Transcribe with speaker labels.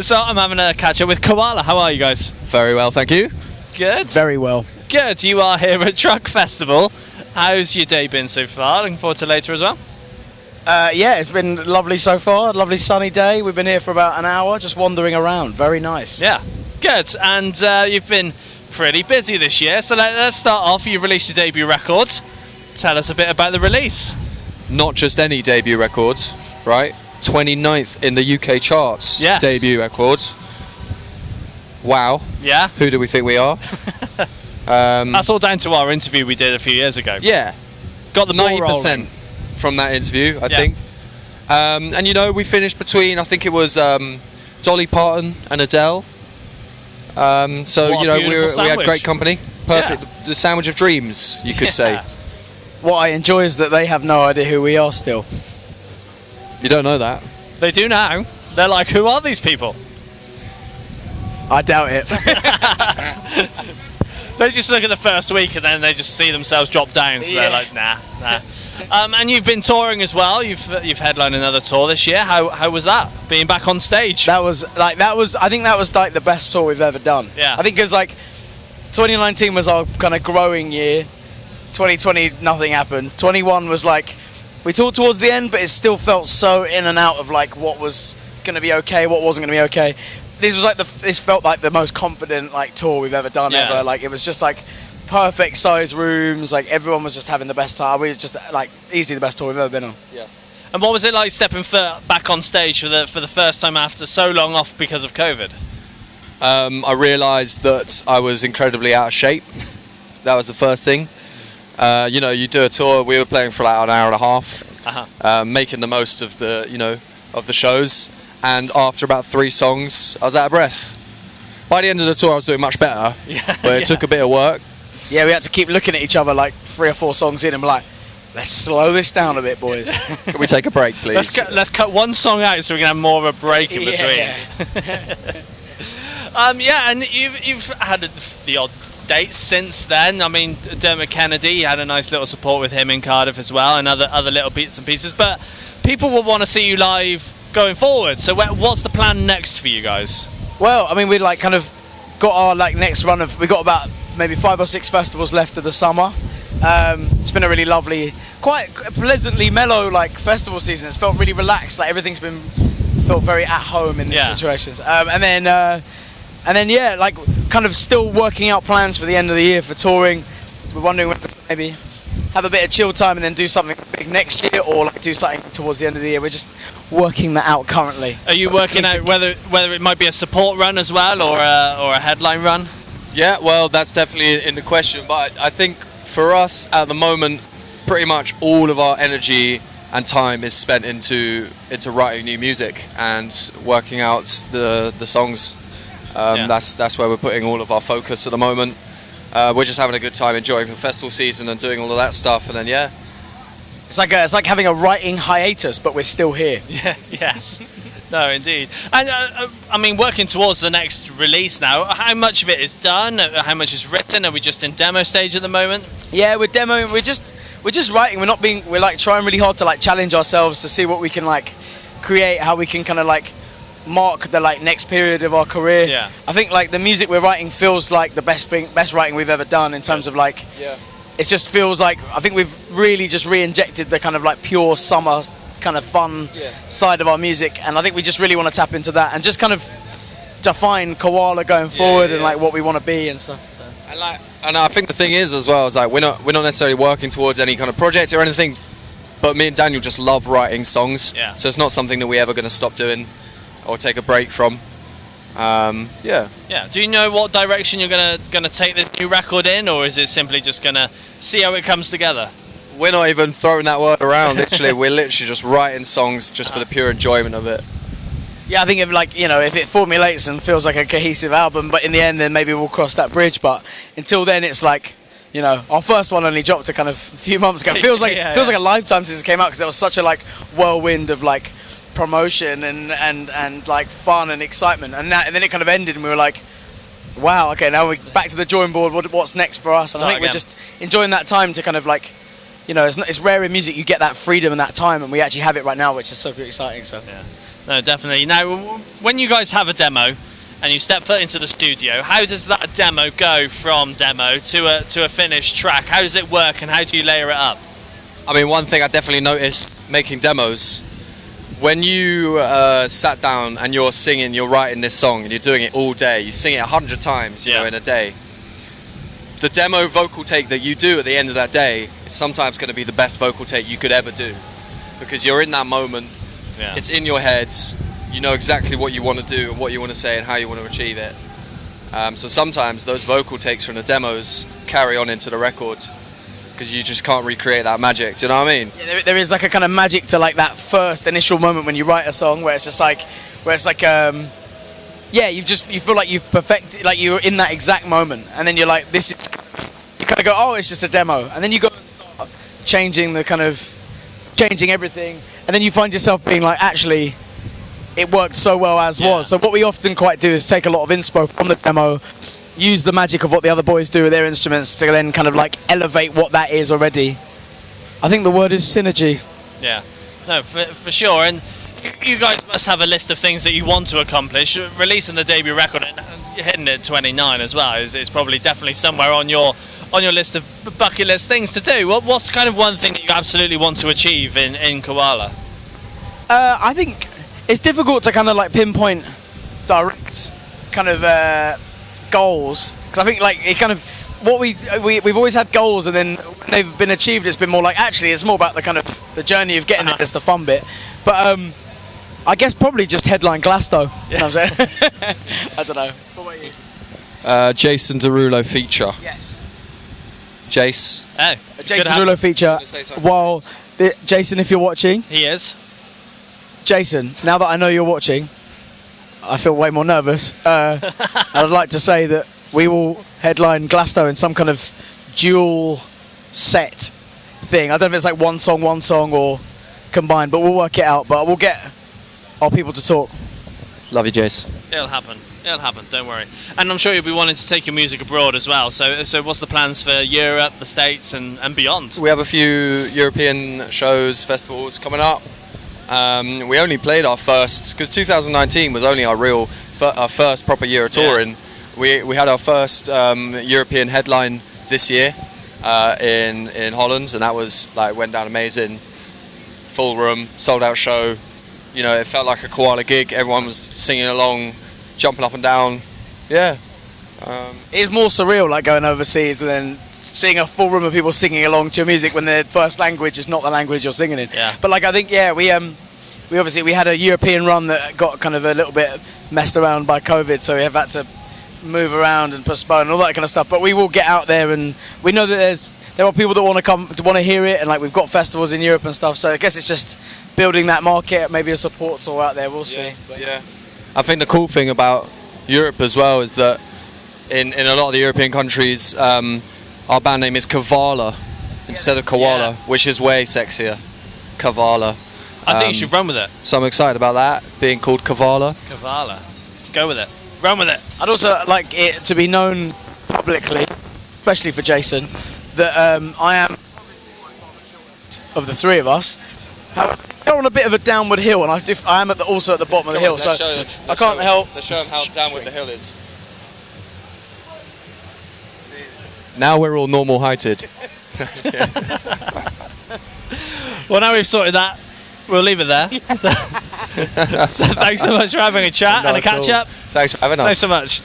Speaker 1: So I'm having a catch up with Kawala. How are you guys?
Speaker 2: Very well, thank you.
Speaker 1: Good.
Speaker 3: Very well.
Speaker 1: Good. You are here at Truck Festival. How's your day been so far? Looking forward to later as well.
Speaker 3: Yeah, it's been lovely so far. Lovely sunny day. We've been here for about an hour, just wandering around. Very nice.
Speaker 1: Yeah. Good. And you've been pretty busy this year. So let's start off. You've released your debut record. Tell us a bit about the release.
Speaker 2: Not just any debut record, right? 29th in the UK charts.
Speaker 1: Yes.
Speaker 2: Debut record. Wow.
Speaker 1: Yeah.
Speaker 2: Who do we think we are?
Speaker 1: That's all down to our interview we did a few years ago.
Speaker 2: Yeah.
Speaker 1: Got the ball
Speaker 2: 90%
Speaker 1: rolling.
Speaker 2: from that interview, I
Speaker 1: Yeah.
Speaker 2: think. And you know, we finished between, I think it was Dolly Parton and Adele. So
Speaker 1: What a
Speaker 2: you know,
Speaker 1: beautiful
Speaker 2: we had
Speaker 1: sandwich.
Speaker 2: great company. Perfect. The sandwich of dreams, you could say.
Speaker 3: What I enjoy is that they have no idea who we are still.
Speaker 2: You don't know that.
Speaker 1: They do now. They're like, who are these people?
Speaker 3: I doubt it.
Speaker 1: They just look at the first week and then they just see themselves drop down. So they're
Speaker 3: Yeah.
Speaker 1: like, nah. And you've been touring as well. You've headlined another tour this year. How was that? Being back on stage?
Speaker 3: I think that was like the best tour we've ever done.
Speaker 1: Yeah.
Speaker 3: I think because like 2019 was our kind of growing year. 2020 nothing happened. 21 was like we toured towards the end, but it still felt so in and out of like what was going to be okay, what wasn't going to be okay. This felt like the most confident like tour we've ever done
Speaker 1: Yeah.
Speaker 3: ever. Like it was just like perfect size rooms. Like everyone was just having the best time. We were just like easily the best tour we've ever been on.
Speaker 2: Yeah.
Speaker 1: And what was it like stepping foot back on stage for the first time after so long off because of COVID?
Speaker 2: I realised that I was incredibly out of shape. That was the first thing. You know, you do a tour. We were playing for like an hour and a half, making the most of the shows. And after about 3 songs, I was out of breath. By the end of the tour, I was doing much better, but it took a bit of work.
Speaker 3: Yeah, we had to keep looking at each other like 3 or 4 songs in and be like, let's slow this down a bit, boys.
Speaker 2: Can we take a break, please?
Speaker 1: Let's cut one song out so we can have more of a break in between.
Speaker 3: Yeah.
Speaker 1: And you've had the odd dates since then. I mean, Dermot Kennedy, you had a nice little support with him in Cardiff as well, and other little bits and pieces. But people will want to see you live going forward. So what's the plan next for you guys?
Speaker 3: Well, I mean, we like kind of got our like next run of. We got about maybe 5 or 6 festivals left of the summer. It's been a really lovely, quite pleasantly mellow like festival season. It's felt really relaxed. Like everything's felt very at home in these situations. And then yeah, like kind of still working out plans for the end of the year for touring. We're wondering whether to maybe have a bit of chill time and then do something big next year, or like do something towards the end of the year. We're just working that out currently.
Speaker 1: Are you working out whether it might be a support run as well, or a headline run?
Speaker 2: Yeah, well, that's definitely in the question. But I think for us at the moment, pretty much all of our energy and time is spent into writing new music and working out the songs. That's where we're putting all of our focus at the moment. We're just having a good time enjoying the festival season and doing all of that stuff, and then
Speaker 3: It's like having a writing hiatus, but we're still here.
Speaker 1: Yeah. Yes. No, indeed. And I mean, working towards the next release now. How much of it is done? How much is written? Are we just in demo stage at the moment?
Speaker 3: Yeah, we're demoing. We're just writing. We're like trying really hard to like challenge ourselves to see what we can like create, how we can kind of like mark the like next period of our career.
Speaker 1: Yeah.
Speaker 3: I think like the music we're writing feels like the best writing we've ever done in terms of like.
Speaker 2: Yeah.
Speaker 3: It just feels like I think we've really just re-injected the kind of like pure summer kind of fun side of our music, and I think we just really want to tap into that and just kind of define Kawala going forward and like what we want to be and stuff. So.
Speaker 2: And I think the thing is as well is like we're not necessarily working towards any kind of project or anything, but me and Daniel just love writing songs.
Speaker 1: Yeah.
Speaker 2: So it's not something that we're ever going to stop doing or take a break from. Yeah.
Speaker 1: Do you know what direction you're gonna take this new record in, or is it simply just gonna see how it comes together?
Speaker 2: We're not even throwing that word around. Literally, we're literally just writing songs just for the pure enjoyment of it.
Speaker 3: Yeah, I think if like if it formulates and feels like a cohesive album, but in the end, then maybe we'll cross that bridge. But until then, it's like our first one only dropped a kind of few months ago. It feels like feels like a lifetime since it came out because there was such a like whirlwind of like promotion and like fun and excitement, and then it kind of ended, and we were like, wow, okay, now we're back to the drawing board. What's next for us? And I think we're just enjoying that time to kind of like. It's rare in music you get that freedom and that time, and we actually have it right now, which is super exciting. So.
Speaker 1: Yeah. No, definitely. Now, when you guys have a demo and you step foot into the studio, how does that demo go from demo to a finished track? How does it work, and how do you layer it up?
Speaker 2: I mean, one thing I definitely noticed making demos, when you sat down and you're singing, you're writing this song and you're doing it all day, you sing it 100 times, you know, in a day. The demo vocal take that you do at the end of that day is sometimes going to be the best vocal take you could ever do, because you're in that moment.
Speaker 1: Yeah.
Speaker 2: It's in your head. You know exactly what you want to do and what you want to say and how you want to achieve it. So sometimes those vocal takes from the demos carry on into the record, because you just can't recreate that magic. Do you know what I mean?
Speaker 3: Yeah, there is like a kind of magic to like that first initial moment when you write a song, where it's just like, yeah, you feel like you've perfected, like you're in that exact moment, and then you're like, this is, you kind of go, oh, it's just a demo, and then you go and start changing everything, and then you find yourself being like, actually, it worked so well as was. So what we often quite do is take a lot of inspo from the demo, use the magic of what the other boys do with their instruments to then kind of like elevate what that is already. I think the word is synergy.
Speaker 1: Yeah, no, for sure. And you guys must have a list of things that you want to accomplish. Releasing the debut record and hitting it at 29 as well is probably definitely somewhere on your list of bucket list things to do. What's kind of one thing that you absolutely want to achieve in Kawala?
Speaker 3: I think it's difficult to kind of like pinpoint direct kind of goals, because I think like it kind of what we've always had goals, and then when they've been achieved, it's been more like, actually it's more about the kind of the journey of getting it that's the fun bit. But I guess probably just headline Glasgow. You know what I'm saying? I don't know. What about you?
Speaker 2: Jason Derulo feature.
Speaker 3: Yes.
Speaker 2: Jace.
Speaker 1: Oh,
Speaker 3: Jason Derulo feature. Well, Jason, if you're watching,
Speaker 1: he is.
Speaker 3: Jason, now that I know you're watching, I feel way more nervous. I'd like to say that we will headline Glasgow in some kind of dual set thing. I don't know if it's like one song or combined, but we'll work it out. But we'll get our people to talk.
Speaker 2: Love you, Jace.
Speaker 1: It'll happen. Don't worry. And I'm sure you'll be wanting to take your music abroad as well. So what's the plans for Europe, the States, and beyond?
Speaker 2: We have a few European shows, festivals coming up. We only played our first, because 2019 was only our first proper year of touring. Yeah. We had our first European headline this year in Holland, and that was like, went down amazing. Full room, sold out show. You know, it felt like a Kawala gig. Everyone was singing along, jumping up and down. Yeah.
Speaker 3: It's more surreal, like going overseas and then seeing a full room of people singing along to your music when their first language is not the language you're singing in.
Speaker 1: Yeah.
Speaker 3: But like I think, yeah, we obviously we had a European run that got kind of a little bit messed around by COVID, so we have had to move around and postpone and all that kind of stuff. But we will get out there, and we know that there are people that want to hear it, and like we've got festivals in Europe and stuff. So I guess it's just building that market, maybe a support tour out there. We'll see.
Speaker 2: But yeah, I think the cool thing about Europe as well is that in a lot of the European countries, our band name is Kawala instead of Kawala, which is way sexier. Kawala.
Speaker 1: I think you should run with it.
Speaker 2: So I'm excited about that, being called Kawala.
Speaker 1: Kawala. Go with it. Run with it.
Speaker 3: I'd also like it to be known publicly, especially for Jason, that I am of the three of us. They're on a bit of a downward hill, and I am also at the bottom of the hill, so I can't help.
Speaker 2: Let's show them how downward the hill is. Now we're all normal heighted.
Speaker 1: Well, now we've sorted that, we'll leave it there. So thanks so much for having a chat and a catch up.
Speaker 2: Thanks for having us.
Speaker 1: Thanks so much.